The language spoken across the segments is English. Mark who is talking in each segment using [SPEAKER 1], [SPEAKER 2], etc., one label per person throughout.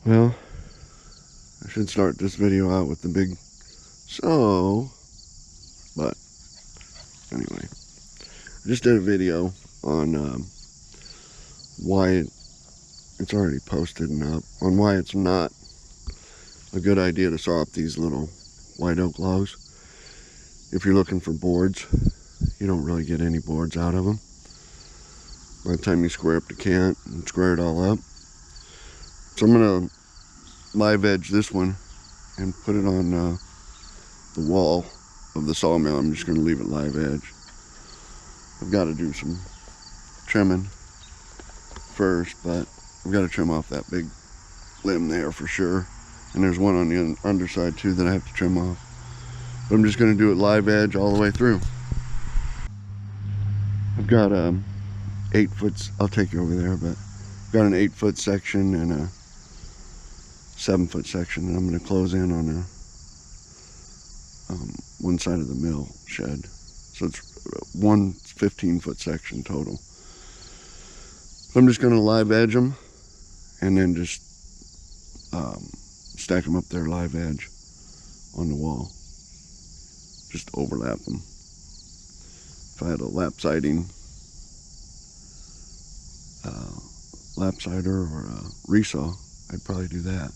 [SPEAKER 1] Well, I should start this video out with the big so, but anyway, I just did a video on why it's already posted and up, on why it's not a good idea to saw up these little white oak logs. If you're looking for boards, you don't really get any boards out of them. By the time you square up the cant and square it all up. So I'm going to live edge this one and put it on the wall of the sawmill. I'm just going to leave it live edge. I've got to do some trimming first, but I've got to trim off that big limb there for sure. And there's one on the underside too that I have to trim off. But I'm just going to do it live edge all the way through. I've got 8 foot, I'll take you over there, but I've got an 8 foot section and a 7 foot section, and I'm going to close in on one side of the mill shed. So it's one 15 foot section total. So I'm just going to live edge them and then just stack them up there live edge on the wall. Just overlap them. If I had a lap siding, lap sider or a resaw, I'd probably do that,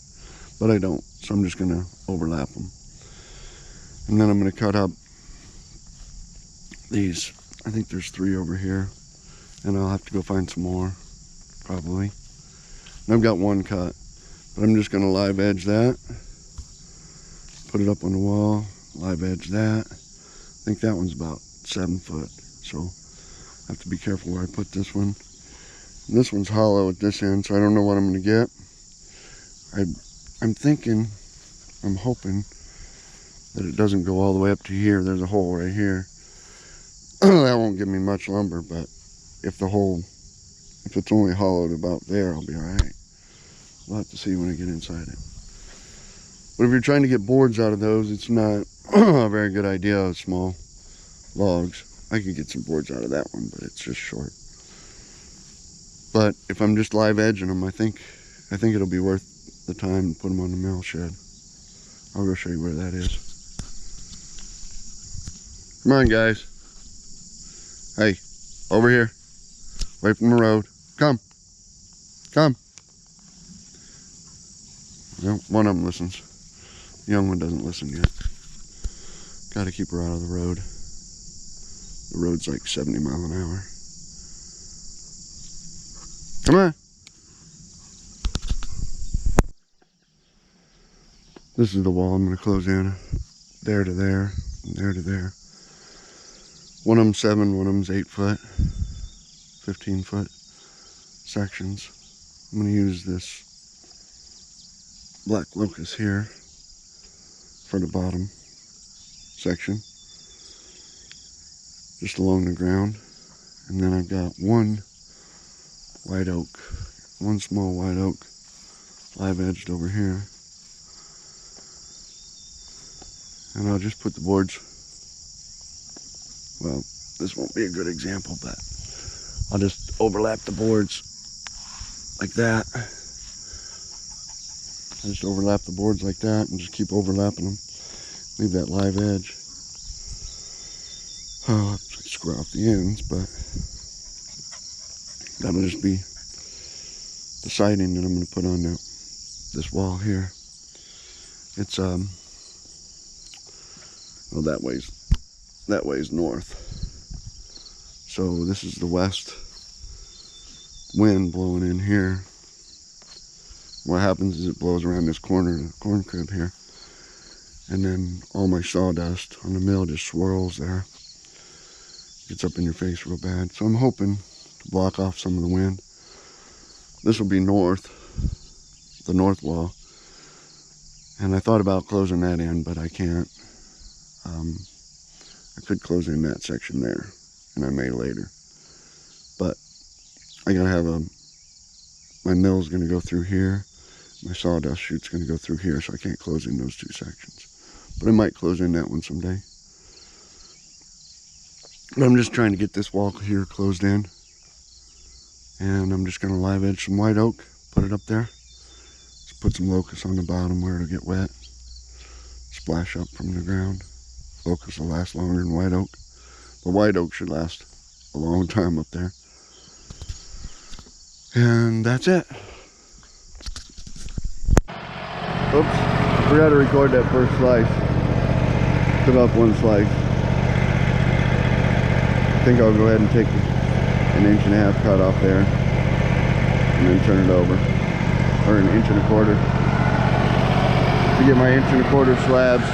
[SPEAKER 1] but I don't, so I'm just going to overlap them. And then I'm going to cut up these. I think there's 3 over here, and I'll have to go find some more probably. And I've got 1 cut, but I'm just going to live edge that, put it up on the wall, live edge that. I think that one's about 7 foot, so I have to be careful where I put this one. And this one's hollow at this end, so I don't know what I'm going to get. I'm thinking, I'm hoping that it doesn't go all the way up to here. There's a hole right here. That won't give me much lumber, but if it's only hollowed about there, I'll be all right. We'll have to see when I get inside it. But if you're trying to get boards out of those, it's not a very good idea of small logs. I could get some boards out of that one, but it's just short. But if I'm just live edging them, I think it'll be worth the time to put them on the mill shed. I'll go show you where that is. Come on, guys. Hey, over here. Away from the road. Come. Come. Well, one of them listens. The young one doesn't listen yet. Got to keep her out of the road. The road's like 70 miles an hour. Come on. This is the wall I'm going to close in. There to there, and there to there. One of them 7, one of them's 8 foot, 15 foot sections. I'm going to use this black locust here for the bottom section, just along the ground. And then I've got one white oak, one small white oak live edged over here. And I'll just put the boards, well, this won't be a good example, but I'll just overlap the boards like that. I just overlap the boards like that and just keep overlapping them. Leave that live edge. I'll have to square off the ends, but that'll just be the siding that I'm going to put on this wall here. It's well, that way's north. So this is the west wind blowing in here. What happens is it blows around this corner, the corn crib here, and then all my sawdust on the mill just swirls there. Gets up in your face real bad. So I'm hoping to block off some of the wind. This will be north, the north wall. And I thought about closing that in, but I can't. I could close in that section there, and I may later. But I gotta have my mill's gonna go through here. My sawdust chute's gonna go through here, so I can't close in those 2 sections. But I might close in that one someday. But I'm just trying to get this wall here closed in. And I'm just gonna live edge some white oak, put it up there. It's Put some locust on the bottom where it'll get wet. Splash up from the ground. Locust will last longer than white oak. But white oak should last a long time up there. And that's it. Oops, I forgot to record that first slice. Took off one slice. I think I'll go ahead and take an 1.5 inch cut off there and then turn it over. Or 1 1/4 inches to get my 1 1/4 slabs.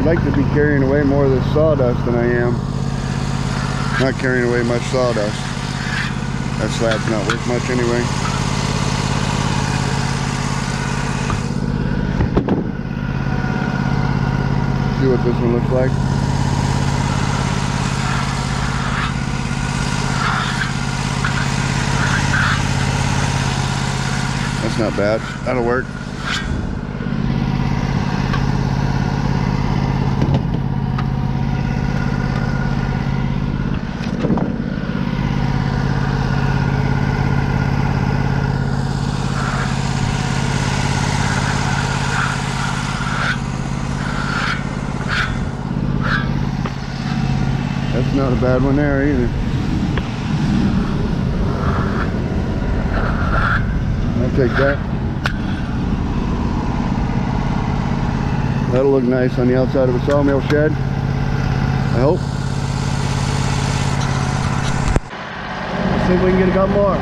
[SPEAKER 1] I'd like to be carrying away more of this sawdust than I am. Not carrying away much sawdust. That slab's not worth much anyway. See what this one looks like. That's not bad. That'll work. That's not a bad one there either. I'll take that. That'll look nice on the outside of a sawmill shed, I hope. Let's see if we can get a couple more.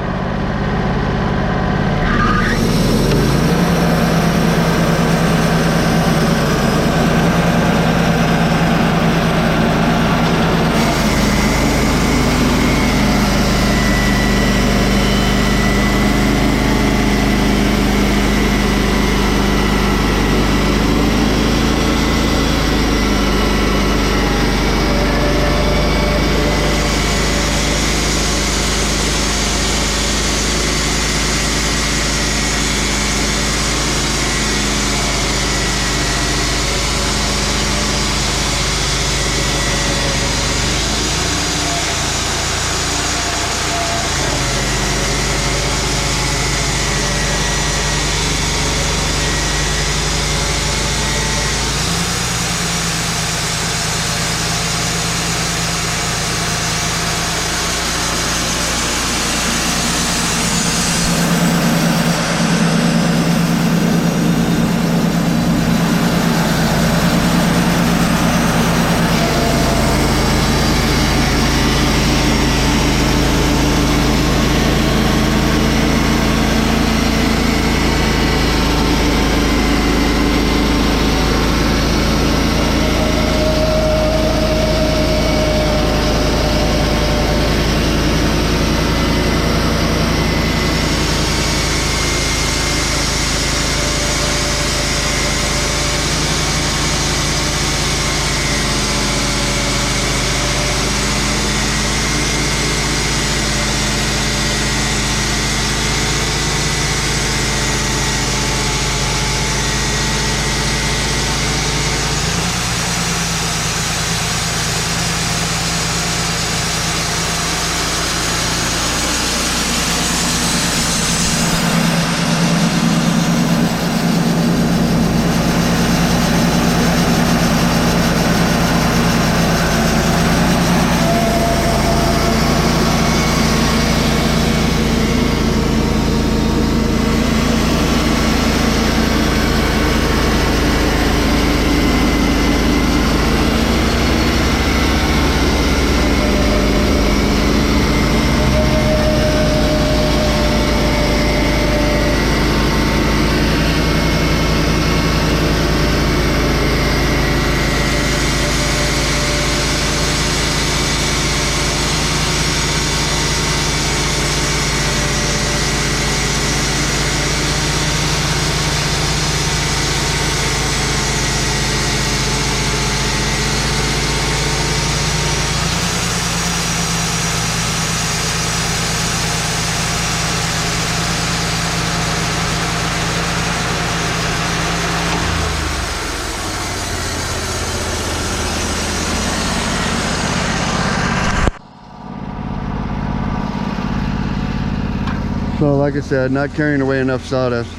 [SPEAKER 1] So like I said, not carrying away enough sawdust.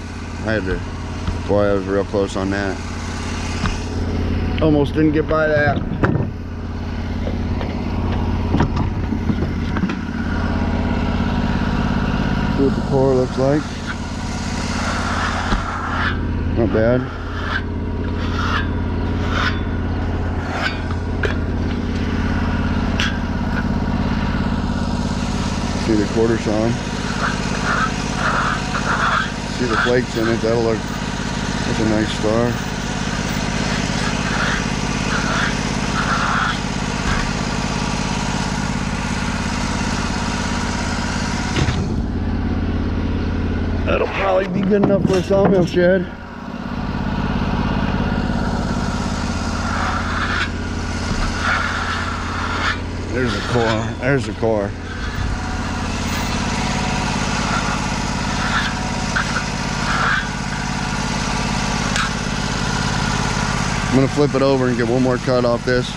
[SPEAKER 1] I had to, boy, I was real close on that. Almost didn't get by that. See what the core looks like. Not bad. See the quarter saw. See the flakes in it. That'll look. That's a nice star. That'll probably be good enough for a sawmill shed. There's the core. There's the core. I'm gonna flip it over and get one more cut off this.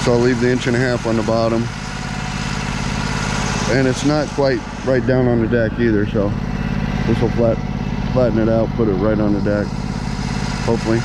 [SPEAKER 1] So I'll leave the 1.5 inches on the bottom. And it's not quite right down on the deck either, so this will flatten it out, put it right on the deck, hopefully.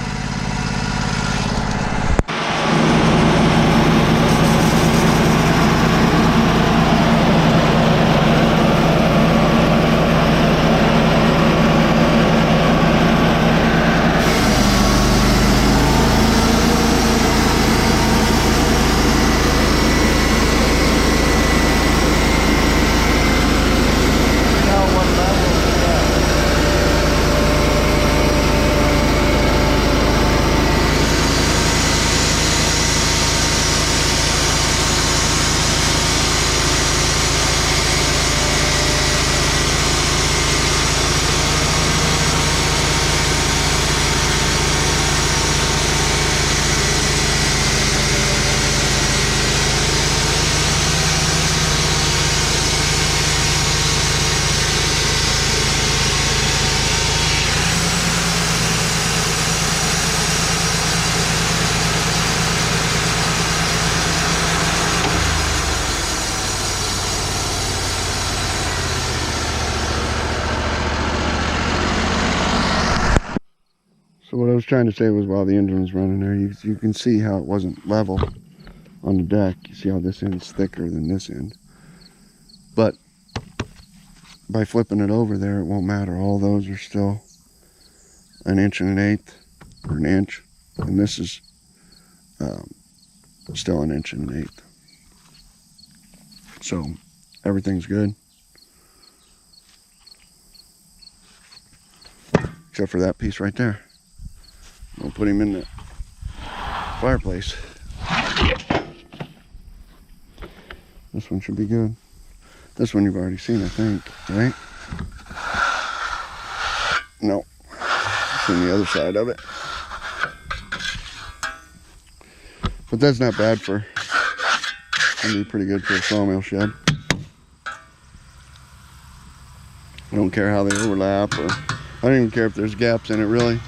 [SPEAKER 1] So what I was trying to say was while the engine was running there, you can see how it wasn't level on the deck. You see how this end's thicker than this end. But by flipping it over there, it won't matter. All those are still 1 1/8 or 1 inch. And this is still 1 1/8. So everything's good. Except for that piece right there. We'll put him in the fireplace. This one should be good. This one you've already seen, I think, right? No. It's on the other side of it. But that's not bad for, it'll be pretty good for a sawmill shed. I don't care how they overlap, or I don't even care if there's gaps in it, really.